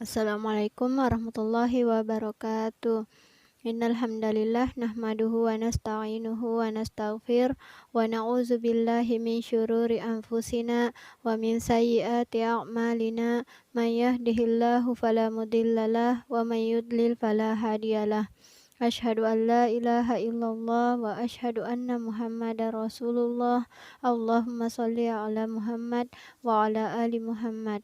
Assalamualaikum warahmatullahi wabarakatuh. Innal hamdalillah nahmaduhu wa nasta'inuhu wa nastaghfir wa na'udzu billahi min syururi anfusina wa min sayyiati a'malina may yahdihillahu fala mudhillalah wa may yudlil fala hadiyalah. Asyhadu an la ilaha illallah wa asyhadu anna Muhammadar Rasulullah. Allahumma shalli ala Muhammad wa ala ali Muhammad.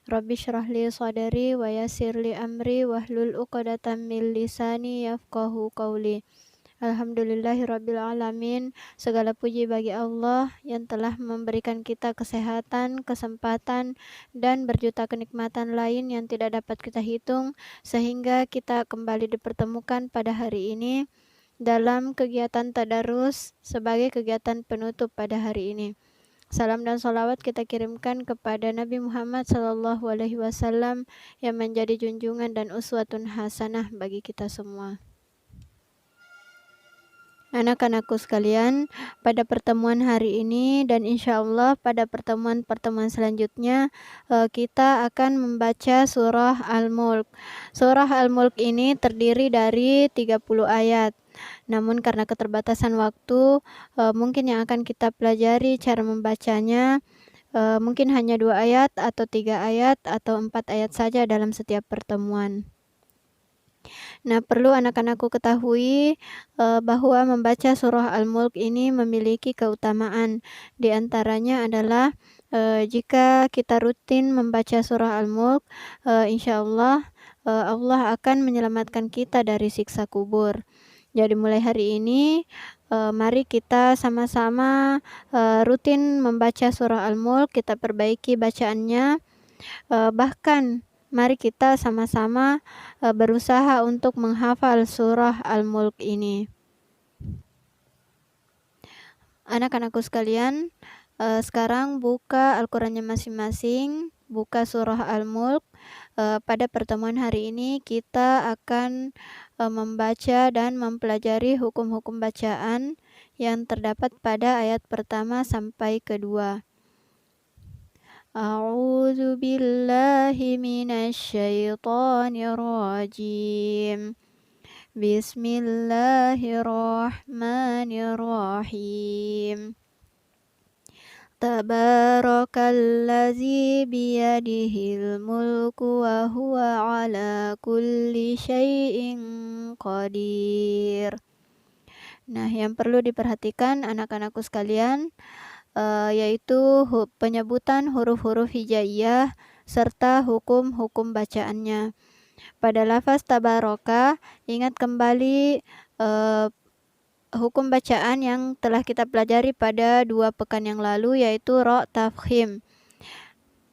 Rabbi syrah li sadri wa yassir li amri wahlul 'uqdatam min lisani yafqahu qawli. Alhamdulillahirabbil alamin. Segala puji bagi Allah yang telah memberikan kita kesehatan, kesempatan dan berjuta kenikmatan lain yang tidak dapat kita hitung sehingga kita kembali dipertemukan pada hari ini dalam kegiatan tadarus sebagai kegiatan penutup pada hari ini. Salam dan salawat kita kirimkan kepada Nabi Muhammad SAW yang menjadi junjungan dan uswatun hasanah bagi kita semua. Anak-anakku sekalian, pada pertemuan hari ini dan insya Allah pada pertemuan-pertemuan selanjutnya kita akan membaca surah Al-Mulk. Surah Al-Mulk ini terdiri dari 30 ayat. Namun karena keterbatasan waktu, mungkin yang akan kita pelajari cara membacanya mungkin hanya 2 ayat atau 3 ayat atau 4 ayat saja dalam setiap pertemuan. Nah, perlu anak-anakku ketahui bahwa membaca surah Al-Mulk ini memiliki keutamaan. Di antaranya adalah jika kita rutin membaca surah Al-Mulk, insya Allah Allah akan menyelamatkan kita dari siksa kubur. Jadi mulai hari ini mari kita sama-sama rutin membaca surah Al-Mulk, kita perbaiki bacaannya, bahkan mari kita sama-sama berusaha untuk menghafal surah Al-Mulk ini. Anak-anakku sekalian, sekarang buka Al-Qur'annya masing-masing, buka surah Al-Mulk. Pada pertemuan hari ini kita akan membaca dan mempelajari hukum-hukum bacaan yang terdapat pada ayat pertama sampai kedua. A'udzu billahi minasy syaithanir rajim. Bismillahirrahmanirrahim. Tabarakalladzi biyadihil mulku wa huwa ala kulli syai'in qadir. Nah, yang perlu diperhatikan anak-anakku sekalian yaitu penyebutan huruf-huruf hijaiyah serta hukum-hukum bacaannya. Pada lafaz tabaraka, ingat kembali hukum bacaan yang telah kita pelajari pada 2 pekan yang lalu, yaitu ro tafkhim.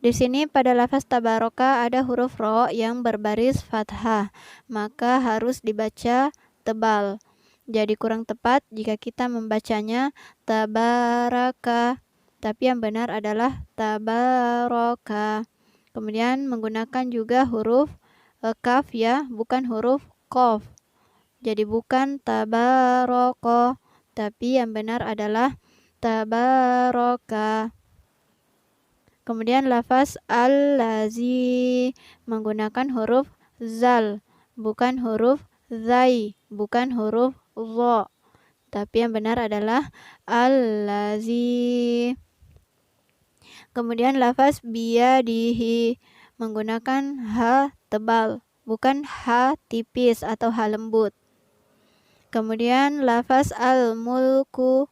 Di sini pada lafaz tabaraka ada huruf ro yang berbaris fathah, maka harus dibaca tebal. Jadi kurang tepat jika kita membacanya tabaraka, tapi yang benar adalah tabaraka. Kemudian menggunakan juga huruf kaf ya, bukan huruf qaf. Jadi bukan tabaraka, tapi yang benar adalah tabaraka. Kemudian lafaz allazi menggunakan huruf zal, bukan huruf zai, bukan huruf dha, tapi yang benar adalah allazi. Kemudian lafaz biyadihi menggunakan ha tebal, bukan ha tipis atau ha lembut. Kemudian lafaz al-mulku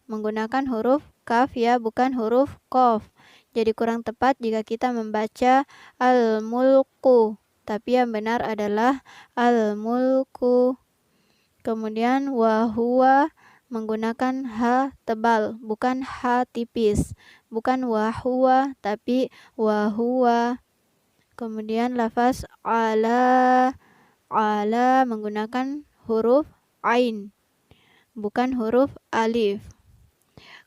menggunakan huruf kaf ya, bukan huruf qaf. Jadi kurang tepat jika kita membaca al-mulku, tapi yang benar adalah al-mulku. Kemudian wa huwa menggunakan ha tebal, bukan ha tipis. Bukan wa huwa, tapi wa huwa. Kemudian lafaz ala menggunakan huruf ain, bukan huruf alif.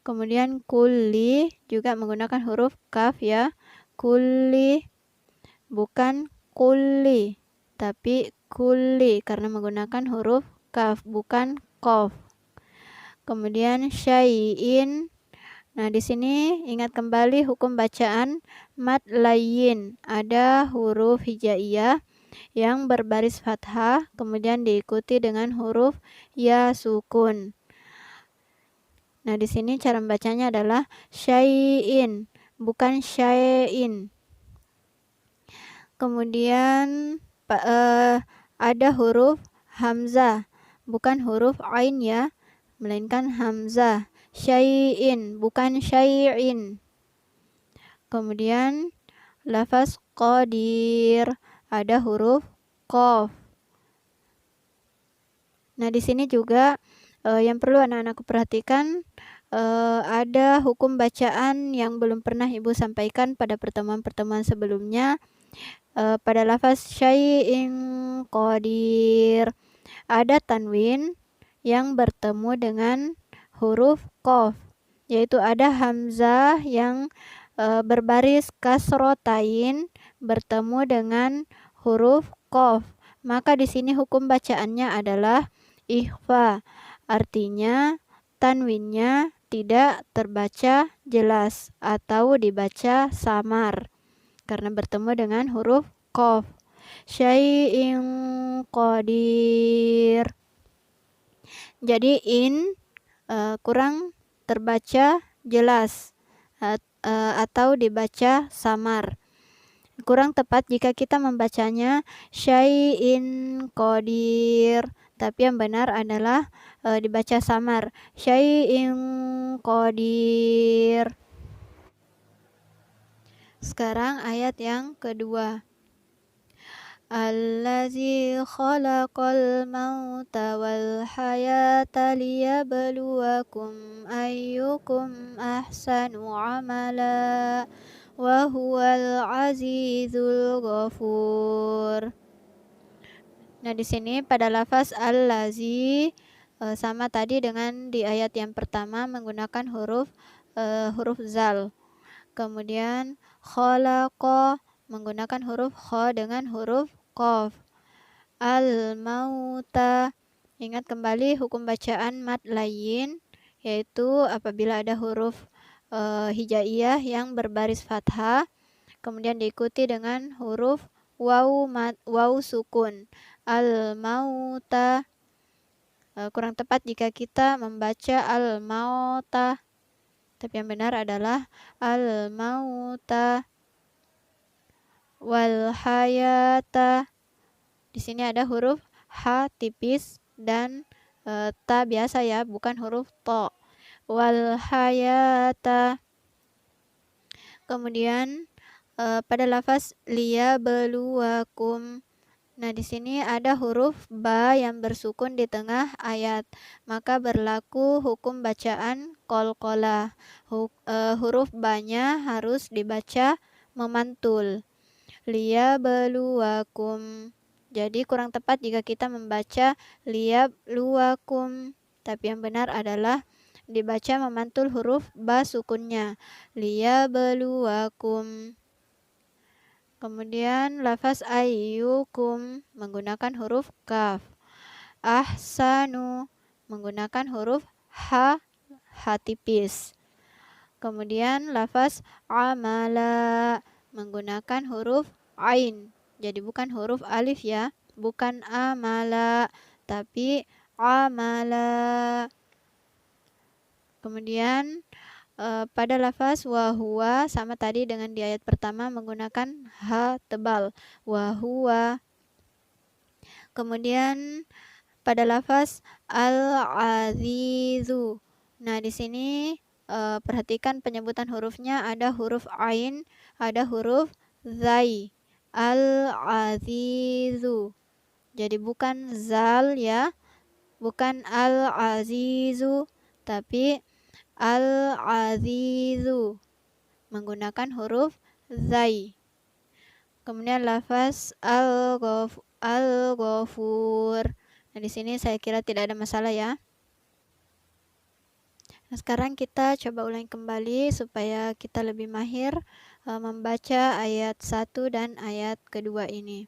Kemudian kulli juga menggunakan huruf kaf ya, kulli, bukan kulli, tapi kulli karena menggunakan huruf kaf, bukan qaf. Kemudian syai'in Nah, di sini ingat kembali hukum bacaan mad layyin. Ada huruf hijaiyah yang berbaris fathah, kemudian diikuti dengan huruf ya sukun. Nah, di sini cara membacanya adalah syai'in, bukan syai'in. Kemudian ada huruf hamzah, bukan huruf ain ya, melainkan hamzah. Syai'in, bukan syai'in. Kemudian lafaz qadir, ada huruf qaf. Nah, di sini juga yang perlu anak-anakku perhatikan, ada hukum bacaan yang belum pernah Ibu sampaikan pada pertemuan-pertemuan sebelumnya. Pada lafaz syai'in qadir, ada tanwin yang bertemu dengan huruf qaf, yaitu ada hamzah yang berbaris kasrotain bertemu dengan huruf qaf. Maka di sini hukum bacaannya adalah ikhfa, artinya tanwinnya tidak terbaca jelas atau dibaca samar karena bertemu dengan huruf qaf. Syai'in qadir. Jadi kurang terbaca jelas atau dibaca samar. Kurang tepat jika kita membacanya syai'in qadir, tapi yang benar adalah dibaca samar. Syai'in qadir. Sekarang ayat yang kedua. Allazi khalaqal mauta wal hayata liyabluwakum ayyukum ahsanu amala wa huwal azizul ghafur. Nah, di sini pada lafaz allazi sama tadi dengan di ayat yang pertama menggunakan huruf zal. Kemudian khalaqa menggunakan huruf kha dengan huruf qaf. Al-mauta, ingat kembali hukum bacaan mad layyin, yaitu apabila ada huruf hijaiyah yang berbaris fathah, kemudian diikuti dengan huruf waw sukun. Al-mauta. Kurang tepat jika kita membaca al-mauta, tapi yang benar adalah al-mauta wal hayata. Di sini ada huruf ha tipis dan ta biasa ya, bukan huruf to. Wal hayata. Kemudian pada lafaz liyabluwakum. Nah, di sini ada huruf ba yang bersukun di tengah ayat, maka berlaku hukum bacaan qalqalah. Huruf ba-nya harus dibaca memantul. Liyabluwakum. Jadi kurang tepat jika kita membaca liyabluwakum, tapi yang benar adalah dibaca memantul huruf ba sukunnya. Liyabluwakum. Kemudian lafaz ayyukum menggunakan huruf kaf. Ahsanu menggunakan huruf ha tipis. Kemudian lafaz amala menggunakan huruf ain. Jadi bukan huruf alif ya, bukan amala, tapi amala. Kemudian pada lafaz wahuwa sama tadi dengan di ayat pertama menggunakan ha tebal, wahuwa. Kemudian pada lafaz al-azizu. Nah, di sini perhatikan penyebutan hurufnya, ada huruf ain, ada huruf zai. Al-azizu. Jadi bukan zal ya, bukan al-azizu, tapi al-azizu menggunakan huruf zai. Kemudian lafaz al-ghafur. Nah, di sini saya kira tidak ada masalah ya. Nah, sekarang kita coba ulangi kembali supaya kita lebih mahir membaca ayat 1 dan ayat kedua ini.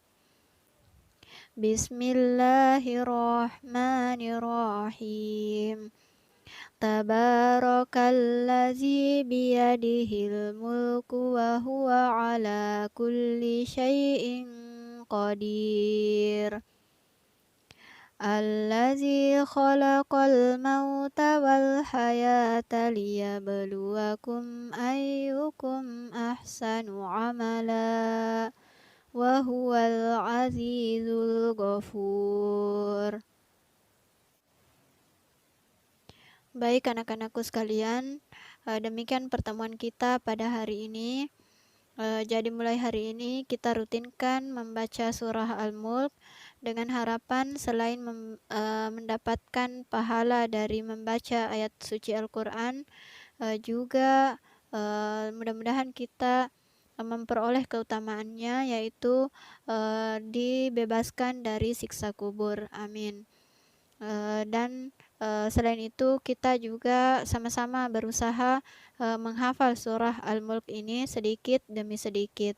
Bismillahirrahmanirrahim. Tabarakallazi biyadihil mulku wa huwa ala kulli syai'in qadir. Allazi khalaqal mauta wal hayata liyabluwakum ayyukum ahsanu amala wa huwal azizul ghafur. Baik anak-anakku sekalian, demikian pertemuan kita pada hari ini. Jadi mulai hari ini kita rutinkan membaca surah Al-Mulk dengan harapan selain mendapatkan pahala dari membaca ayat suci Al-Quran, juga mudah-mudahan kita memperoleh keutamaannya, yaitu dibebaskan dari siksa kubur. Amin. Dan selain itu kita juga sama-sama berusaha menghafal surah Al-Mulk ini sedikit demi sedikit.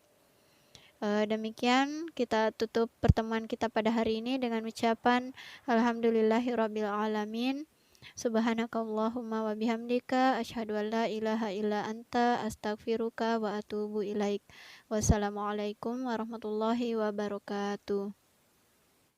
Demikian kita tutup pertemuan kita pada hari ini dengan ucapan Alhamdulillahirabbil alamin. Subhanakallahumma wa bihamdika asyhadu an la ilaha illa anta astaghfiruka wa atubu ilaik. Wassalamualaikum warahmatullahi wabarakatuh.